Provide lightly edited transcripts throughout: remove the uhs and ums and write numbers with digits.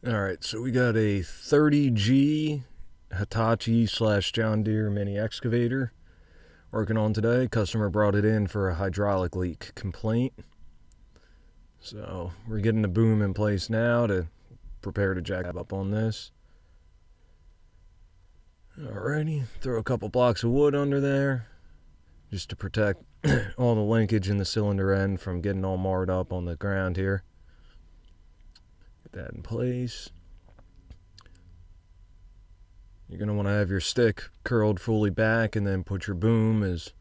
Alright, so we got a 30G Hitachi / John Deere mini-excavator working on today. Customer brought it in for a hydraulic leak complaint. So we're getting the boom in place now to prepare to jack up on this. Alrighty, throw a couple blocks of wood under there just to protect all the linkage in the cylinder end from getting all marred up on the ground here. Get that in place. You're going to want to have your stick curled fully back and then put your boom as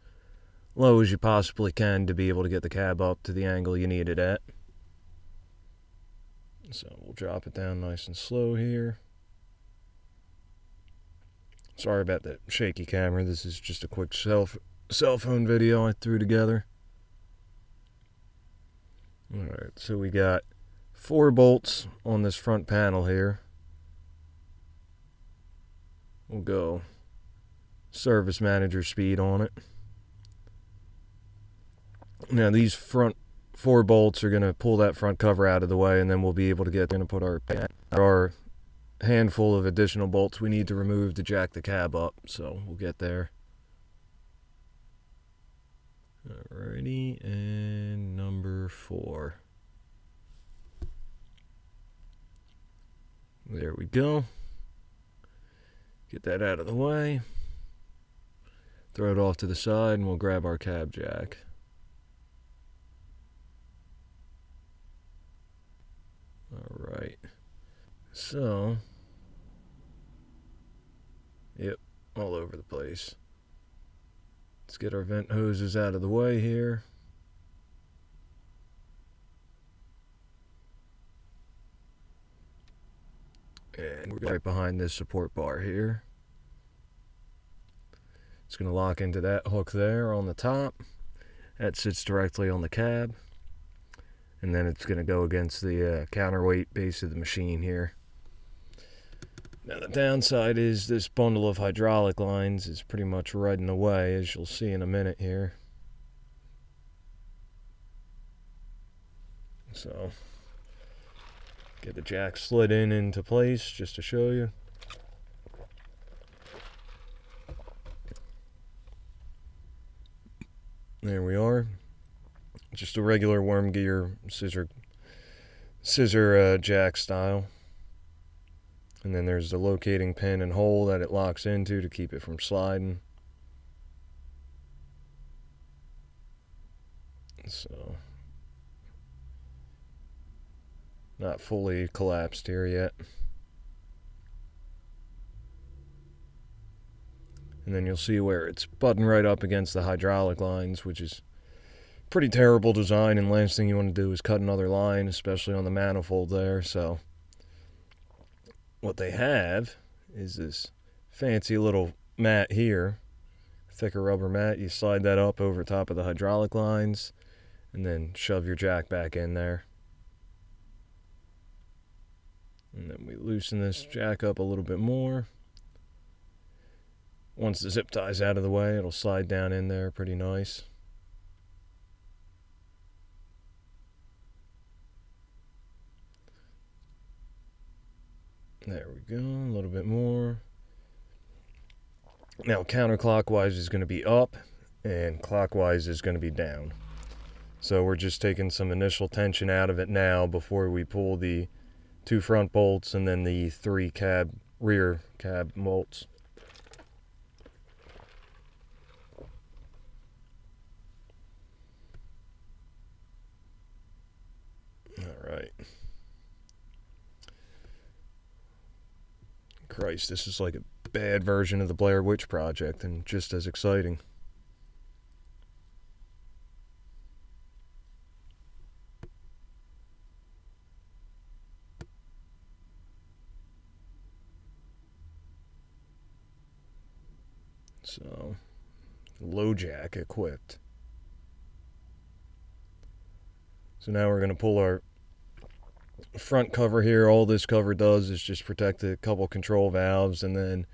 low as you possibly can to be able to get the cab up to the angle you need it at. So we'll drop it down nice and slow here. Sorry about that shaky camera. This is just a quick cell phone video I threw together. Alright, so we got 4 bolts on this front panel here. We'll go service manager speed on it. Now these front 4 bolts are going to pull that front cover out of the way, and then we'll be able to get going to put our handful of additional bolts we need to remove to jack the cab up. So we'll get there. Alrighty, and number 4. There we go. Get that out of the way. Throw it off to the side and we'll grab our cab jack. Alright. So, yep, all over the place. Let's get our vent hoses out of the way here. And we're right behind this support bar here. It's going to lock into that hook there on the top. That sits directly on the cab. And then it's going to go against the counterweight base of the machine here. Now the downside is this bundle of hydraulic lines is pretty much right in the way, as you'll see in a minute here. So get the jack slid into place just to show you. There we are. Just a regular worm gear scissor jack style. And then there's the locating pin and hole that it locks into to keep it from sliding. So, not fully collapsed here yet. And then you'll see where it's buttoned right up against the hydraulic lines, which is pretty terrible design, and last thing you want to do is cut another line, especially on the manifold there. So what they have is this fancy little mat here, thicker rubber mat. You slide that up over top of the hydraulic lines and then shove your jack back in there. And then we loosen this jack up a little bit more. Once the zip tie's out of the way, it'll slide down in there pretty nice. There we go, a little bit more. Now counterclockwise is going to be up and clockwise is going to be down. So we're just taking some initial tension out of it now before we pull the 2 front bolts and then the 3 rear cab bolts. Alright. Christ, this is like a bad version of the Blair Witch Project and just as exciting. So, low jack equipped. So now we're going to pull our front cover here. All this cover does is just protect a couple control valves, and then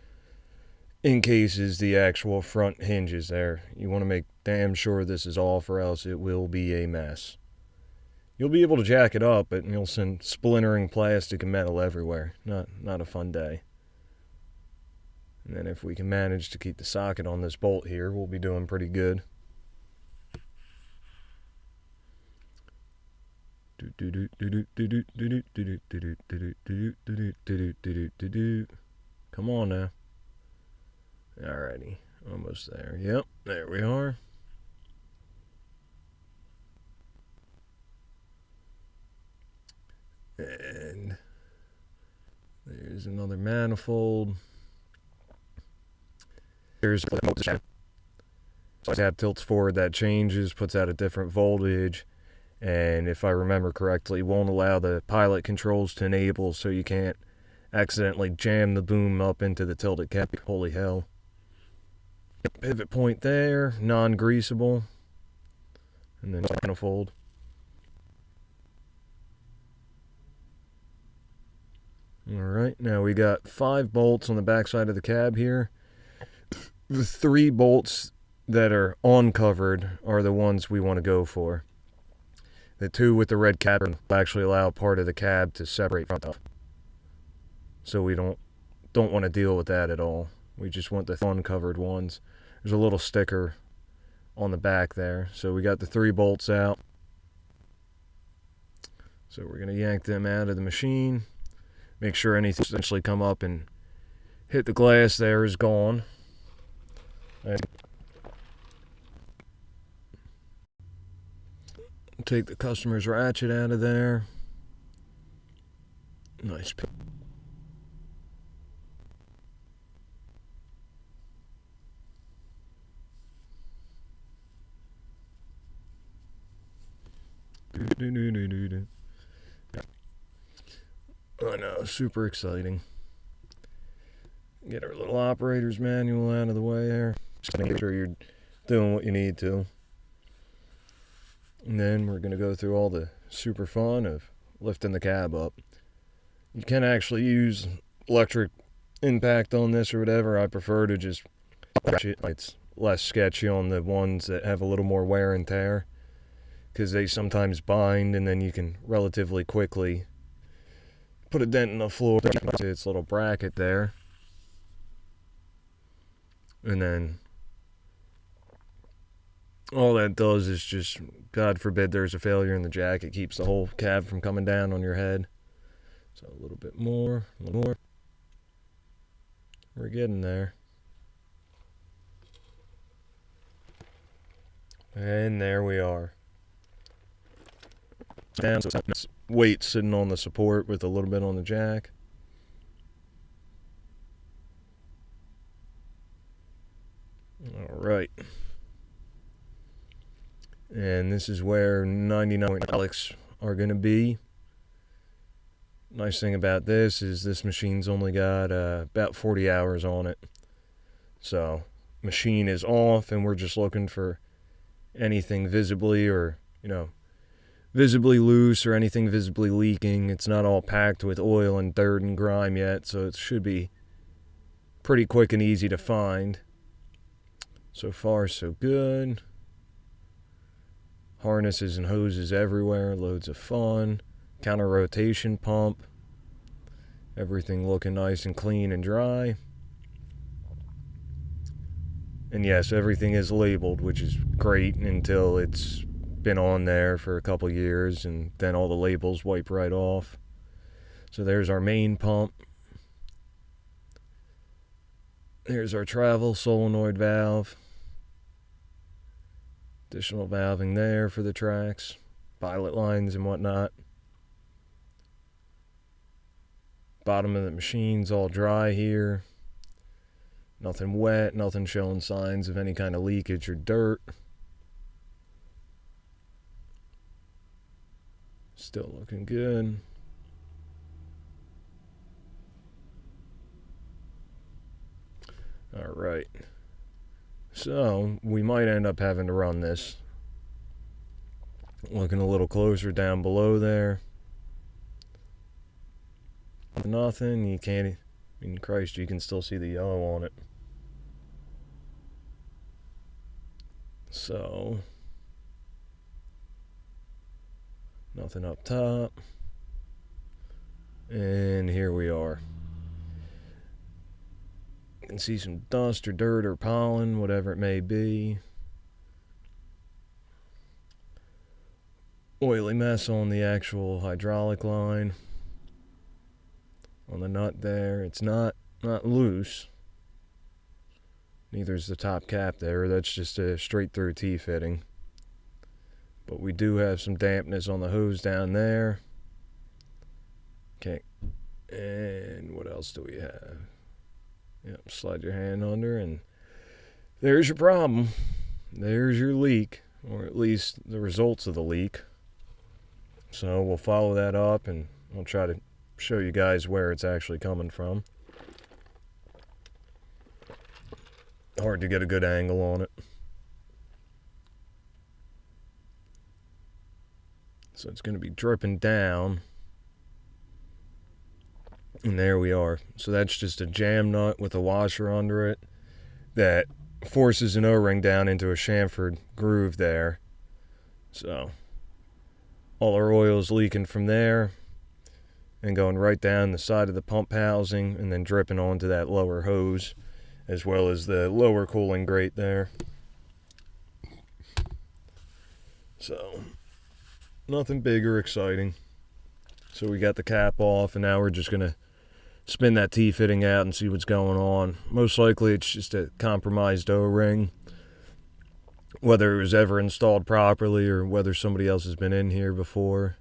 encases the actual front hinges there. You want to make damn sure this is off, or else it will be a mess. You'll be able to jack it up, but you'll send splintering plastic and metal everywhere. Not a fun day. And then if we can manage to keep the socket on this bolt here, we'll be doing pretty good. Come on now. Alrighty, almost there. Yep, there we are. And there's another manifold. Here's the cab tilts forward, that changes, puts out a different voltage, and if I remember correctly, won't allow the pilot controls to enable, so you can't accidentally jam the boom up into the tilted cab. Holy hell. Pivot point there, non-greasable, and then manifold. Alright, now we got 5 bolts on the back side of the cab here. The 3 bolts that are uncovered are the ones we want to go for. The 2 with the red cap will actually allow part of the cab to separate from stuff. So we don't want to deal with that at all. We just want the uncovered ones. There's a little sticker on the back there. So we got the 3 bolts out. So we're going to yank them out of the machine. Make sure anything essentially come up and hit the glass there is gone. And take the customer's ratchet out of there. Nice. I know, super exciting. Get our little operator's manual out of the way there. Just make sure you're doing what you need to. And then we're going to go through all the super fun of lifting the cab up. You can actually use electric impact on this or whatever. I prefer to just watch it. It's less sketchy on the ones that have a little more wear and tear, because they sometimes bind, and then you can relatively quickly put a dent in the floor. Its little bracket there. And then all that does is just, God forbid there's a failure in the jack, it keeps the whole cab from coming down on your head. So a little bit more, a little more. We're getting there. And there we are. Down, so weight sitting on the support with a little bit on the jack. All right. And this is where 99 Alex are going to be. Nice thing about this is this machine's only got about 40 hours on it. So machine is off, and we're just looking for anything visibly or, visibly loose or anything visibly leaking. It's not all packed with oil and dirt and grime yet, so it should be pretty quick and easy to find. So far, so good. Harnesses and hoses everywhere, loads of fun. Counter rotation pump. Everything looking nice and clean and dry. And yes, everything is labeled, which is great until it's been on there for a couple years, and then all the labels wipe right off. So there's our main pump. Here's our travel solenoid valve. Additional valving there for the tracks, pilot lines and whatnot. Bottom of the machine's all dry here. Nothing wet, nothing showing signs of any kind of leakage or dirt. Still looking good. All right. So we might end up having to run this. Looking a little closer down below there. Nothing. You can't. In Christ, you can still see the yellow on it. So Nothing up top. And here we are. You can see some dust or dirt or pollen, whatever it may be. Oily mess on the actual hydraulic line. On the nut there. It's not loose. Neither is the top cap there. That's just a straight through T-fitting. But we do have some dampness on the hose down there. Okay. And what else do we have? Yep, slide your hand under and there's your problem. There's your leak, or at least the results of the leak. So we'll follow that up and I'll try to show you guys where it's actually coming from. Hard to get a good angle on it. So it's going to be dripping down. And there we are. So that's just a jam nut with a washer under it that forces an O-ring down into a chamfered groove there. So all our oil's leaking from there and going right down the side of the pump housing and then dripping onto that lower hose as well as the lower cooling grate there. So nothing big or exciting. So we got the cap off and now we're just going to spin that T-fitting out and see what's going on. Most likely it's just a compromised O-ring. Whether it was ever installed properly or whether somebody else has been in here before.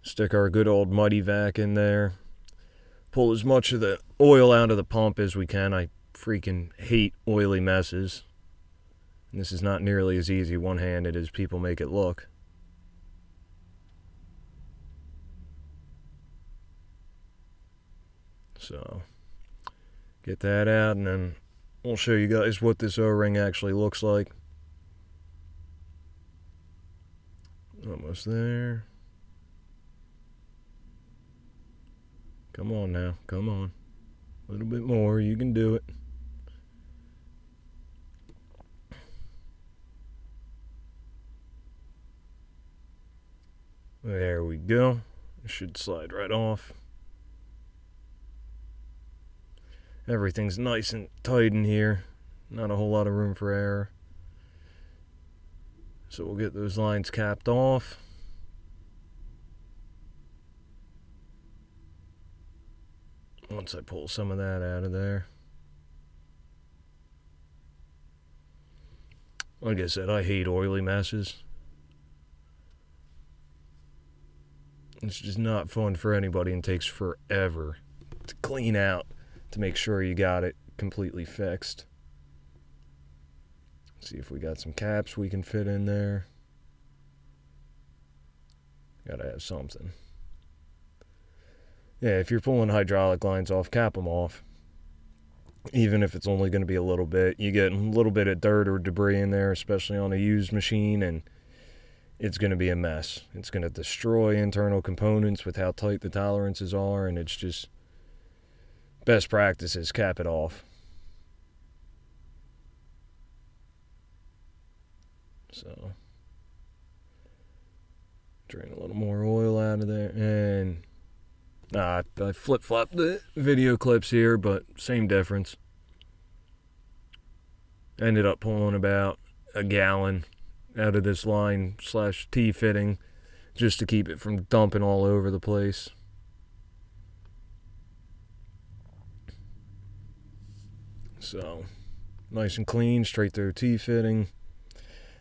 Stick our good old muddy vac in there. Pull as much of the oil out of the pump as we can. I freaking hate oily messes. And this is not nearly as easy one-handed as people make it look. So, get that out and then we'll show you guys what this O-ring actually looks like. Almost there. Come on now, come on. A little bit more, you can do it. There we go. It should slide right off. Everything's nice and tight in here. Not a whole lot of room for error. So we'll get those lines capped off. Once I pull some of that out of there. Like I said, I hate oily messes. It's just not fun for anybody and takes forever to clean out to make sure you got it completely fixed. See if we got some caps we can fit in there. Gotta have something. Yeah, if you're pulling hydraulic lines off, cap them off. Even if it's only going to be a little bit. You get a little bit of dirt or debris in there, especially on a used machine, and it's going to be a mess. It's going to destroy internal components with how tight the tolerances are, and it's just best practice is cap it off. So, drain a little more oil out of there, and I flip-flopped the video clips here, but same difference. Ended up pulling about a gallon out of this line / T-fitting just to keep it from dumping all over the place. So, nice and clean, straight through T-fitting.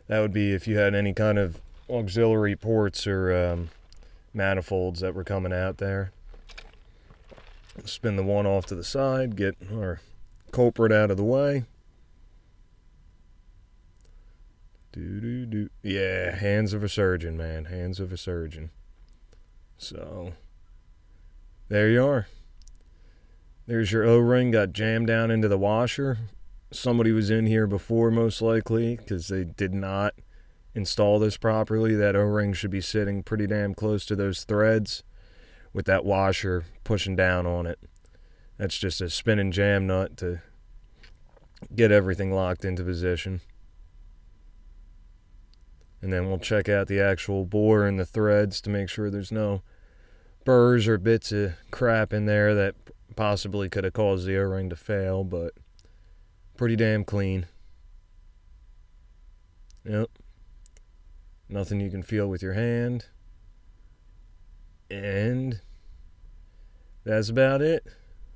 That would be if you had any kind of auxiliary ports or manifolds that were coming out there. Spin the one off to the side, get our culprit out of the way. Yeah, hands of a surgeon, man. Hands of a surgeon. So, there you are. There's your O-ring, got jammed down into the washer. Somebody was in here before, most likely, because they did not install this properly. That O-ring should be sitting pretty damn close to those threads with that washer pushing down on it. That's just a spinning jam nut to get everything locked into position. And then we'll check out the actual bore and the threads to make sure there's no burrs or bits of crap in there that possibly could have caused the O-ring to fail, but pretty damn clean. Yep. Nothing you can feel with your hand. And that's about it.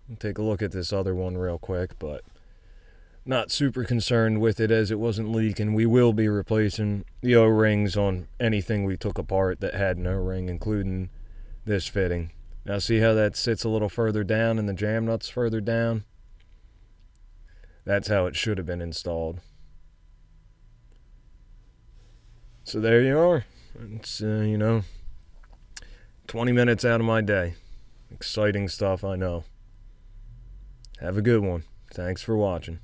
I'll take a look at this other one real quick, but not super concerned with it as it wasn't leaking. We will be replacing the O-rings on anything we took apart that had an O-ring, including this fitting. Now see how that sits a little further down and the jam nut's further down? That's how it should have been installed. So there you are. It's, 20 minutes out of my day. Exciting stuff, I know. Have a good one. Thanks for watching.